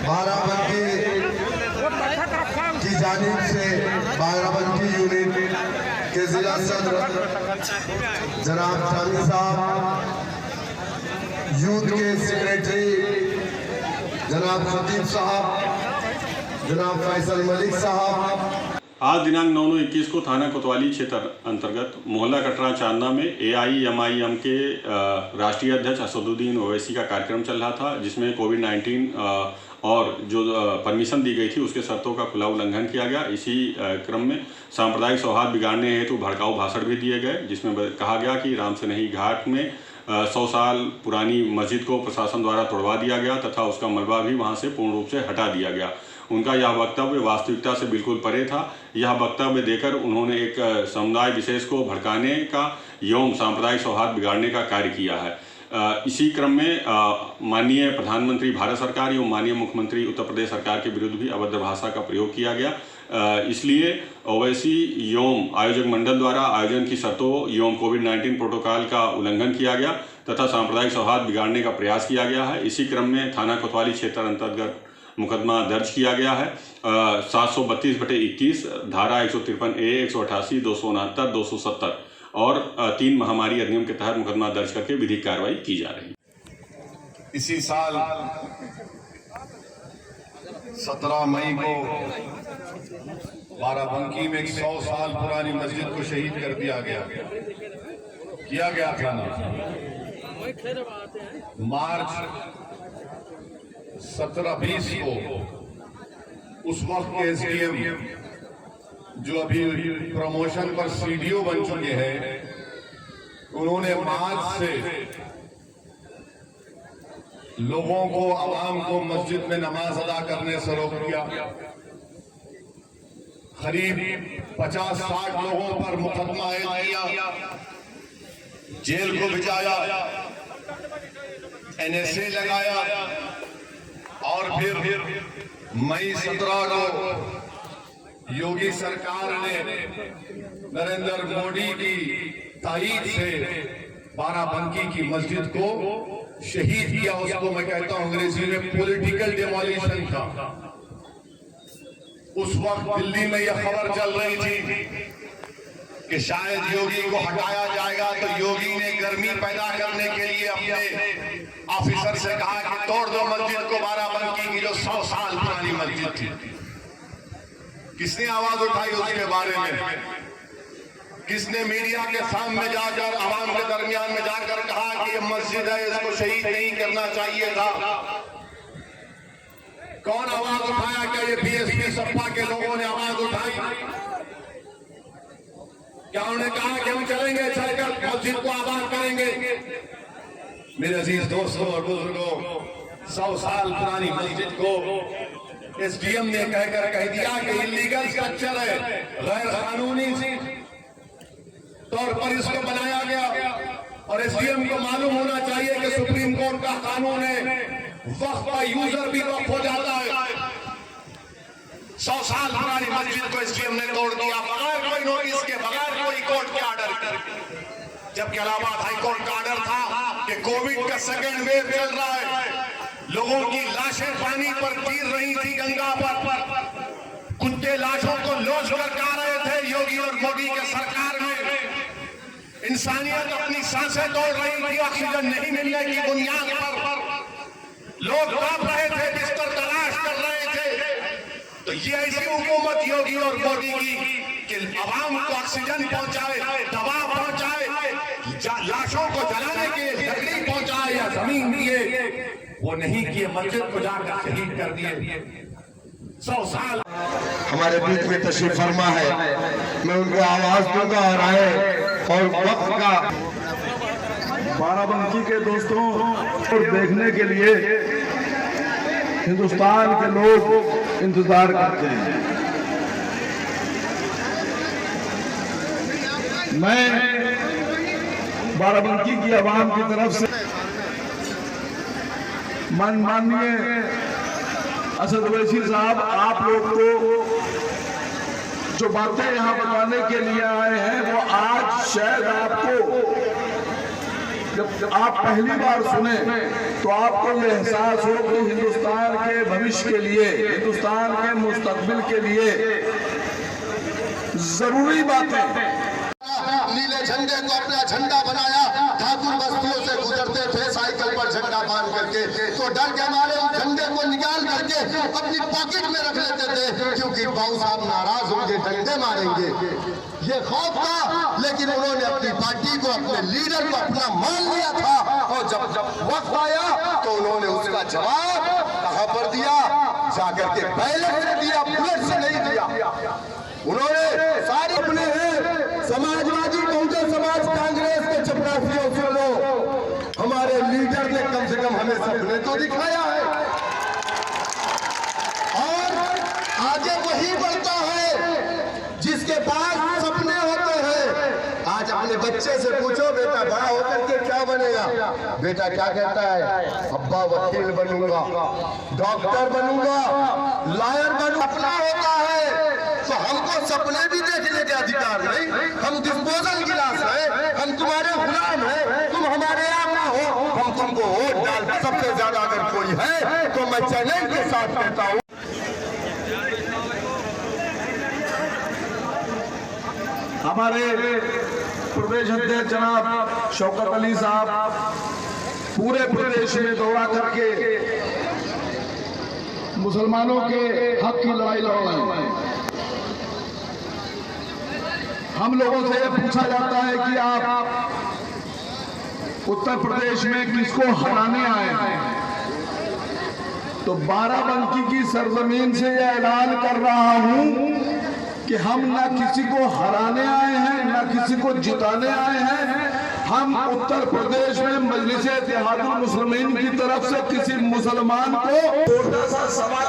बाराबंकी की जानिब से बाराबंकी यूनिट के जिला सदर जनाब थानी साहब, यूथ के सेक्रेटरी जनाब खतीब साहब, जनाब फैसल मलिक साहब। आज दिनांक 9/21 को थाना कोतवाली क्षेत्र अंतर्गत मोहल्ला कटरा चांदना में AIMIM के राष्ट्रीय अध्यक्ष असदुद्दीन ओवैसी का कार्यक्रम चल रहा था, जिसमें कोविड-19 और जो परमिशन दी गई थी उसके शर्तों का खुला उल्लंघन किया गया। इसी क्रम में सांप्रदायिक सौहार्द बिगाड़ने हेतु भड़काऊ भाषण भी दिए गए, जिसमें कहा गया कि रामसनेही घाट में 100 साल पुरानी मस्जिद को प्रशासन द्वारा तोड़वा दिया गया तथा उसका मलबा भी वहां से पूर्ण रूप से हटा दिया गया। उनका यह वक्तव्य वास्तविकता से बिल्कुल परे था। यह वक्तव्य देकर उन्होंने एक समुदाय विशेष को भड़काने का एवं सांप्रदायिक सौहार्द बिगाड़ने का कार्य किया है। इसी क्रम में माननीय प्रधानमंत्री भारत सरकार एवं माननीय मुख्यमंत्री उत्तर प्रदेश सरकार के विरुद्ध भी अभद्र भाषा का प्रयोग किया गया। इसलिए ओवैसी एवं आयोजक मंडल द्वारा आयोजन की शर्तों एवं कोविड-19 प्रोटोकॉल का उल्लंघन किया गया तथा सांप्रदायिक सौहार्द बिगाड़ने का प्रयास किया गया है। इसी क्रम में थाना कोतवाली क्षेत्र अंतर्गत मुकदमा दर्ज किया गया है 732/21 धारा 153A 188 269 270 और 3 महामारी अधिनियम के तहत मुकदमा दर्ज करके विधिक कार्रवाई की जा रही है। इसी साल 17 मई को बाराबंकी में 100 साल पुरानी मस्जिद को शहीद कर दिया गया था ना। मार्च 17-20 को उस वक्त के SDM जो अभी प्रमोशन पर CDO बन चुके हैं, उन्होंने मार्च से लोगों को, आवाम को मस्जिद में नमाज अदा करने से रोक दिया। करीब 50-60 लोगों पर मुकदमा किया, जेल को भिजाया, NSA लगाया और फिर मई 17 को योगी सरकार ने नरेंद्र मोदी की तारीख से बाराबंकी की मस्जिद को शहीद किया। उसको मैं कहता हूं अंग्रेजी में पॉलिटिकल डिमोलिशन था। उस वक्त दिल्ली में यह खबर चल रही थी कि शायद योगी को हटाया जाएगा, तो योगी ने गर्मी पैदा करने के लिए अपने ऑफिसर से कहा कि तोड़ दो मस्जिद को, बाराबंकी की जो 100 साल पुरानी मस्जिद थी। किसने आवाज उठाई उसके बारे में? किसने मीडिया के सामने जाकर आवाम के दरमियान में जाकर कहा कि ये मस्जिद है, इसको शहीद नहीं करना चाहिए था? कौन आवाज उठाया? क्या ये BSP सपा के लोगों ने आवाज उठाई? क्या उन्होंने कहा कि हम चलेंगे, चलकर मस्जिद को आबाद करेंगे? मेरे अजीज दोस्तों और बुजुर्गों, 100 साल पुरानी मस्जिद को SDM ने कह दिया कि इलीगल स्ट्रक्चर है, गैर कानूनी तौर पर इसको बनाया गया। और SDM को मालूम होना चाहिए कि सुप्रीम कोर्ट का कानून है, वक्फ का यूजर भी वक्फ हो जाता है। 100 साल पुरानी मस्जिद को SDM ने तोड़ दिया बगैर कोई नोटिस के, बगैर कोई कोर्ट के ऑर्डर के। जबकि इलाहाबाद हाईकोर्ट का ऑर्डर था कि कोविड का सेकेंड वेव चल रहा है, लोगों की लाशें पानी पर गिर रही थी गंगा पर, कुत्ते लाशों को लोच कर खा रहे थे। योगी और मोदी के सरकार में इंसानियत अपनी सांसें तोड़ रही थी, ऑक्सीजन नहीं मिलने की बुनियाद पर लोग तड़प रहे थे, बिस्तर तलाश कर रहे थे। तो ये ऐसी हुकूमत योगी और मोदी की कि आवाम को ऑक्सीजन पहुंचाए, दवा पहुंचाए, लाशों को जलाने के लकड़ी पहुंचाए या जमीन दिए, वो नहीं किए। मस्जिद को जाकर शहीद कर दिए। 100 साल हमारे बीच में तशरीफ फरमा है, मैं उनको आवाज दूंगा और आए और वक्त का बाराबंकी के दोस्तों और देखने के लिए हिंदुस्तान के लोग इंतजार करते हैं। मैं बाराबंकी की आवाम की तरफ से माननीय असद ओवैसी साहब, आप लोग को जो बातें यहाँ बताने के लिए आए हैं वो आज शायद आपको, जब आप पहली बार सुने तो आपको ये एहसास हो कि हिंदुस्तान के भविष्य भविष्य के लिए, हिंदुस्तान के मुस्तकबिल के लिए जरूरी बातें। नीले झंडे को अपना झंडा बनाया, ठाकुर बस्तियों से गुजरते थे साइकिल पर झंडा बांध करके, तो डर के मारे उस झंडे को निकाल करके अपनी पॉकेट में रख लेते थे, क्योंकि बाबू साहब नाराज होंगे, डंडे मारेंगे, ये खौफ था। लेकिन उन्होंने अपनी पार्टी को, अपने लीडर को अपना मान लिया था, और जब वक्त आया तो उन्होंने उसका जवाब कहां पर दिया? जाकर के बैलेट से दिया, बुलेट से नहीं दिया। उन्होंने सारे अपने समाजवादी, बहुजन समाज, कांग्रेस के चपरासियों से लो, हमारे लीडर ने कम से कम हमें सपने तो दिखाया है, और आगे वही बढ़ता है जिसके पास सपने होते हैं। आज अपने बच्चे से पूछो, बेटा बड़ा होकर के क्या बनेगा? बेटा क्या कहता है? अब्बा वकील बनूंगा, डॉक्टर बनूंगा, लॉयर बनूंगा। अपना होता है तो हमको सपने भी देखने के अधिकार नहीं, हम डिस्पोजल गिलास है, हम तुम्हारे गुलाम है, तुम हमारे आका हो, हम तुमको वोट डाल। सबसे ज्यादा अगर कोई है तो मैं चैलेंज के साथ कहता हूँ, हमारे प्रदेश अध्यक्ष जनाब शौकत अली साहब पूरे प्रदेश में दौरा करके मुसलमानों के हक की लड़ाई लड़ रहे हैं। हम लोगों से यह पूछा जाता है कि आप उत्तर प्रदेश में किसको हराने आए हैं, तो बाराबंकी की सरजमीन से यह ऐलान कर रहा हूं कि हम न किसी को हराने आए हैं, न किसी को जिताने आए हैं। हम उत्तर प्रदेश में मजलिस इत्तेहादुल मुस्लिमीन की तरफ से किसी मुसलमान को छोटा सा सवाल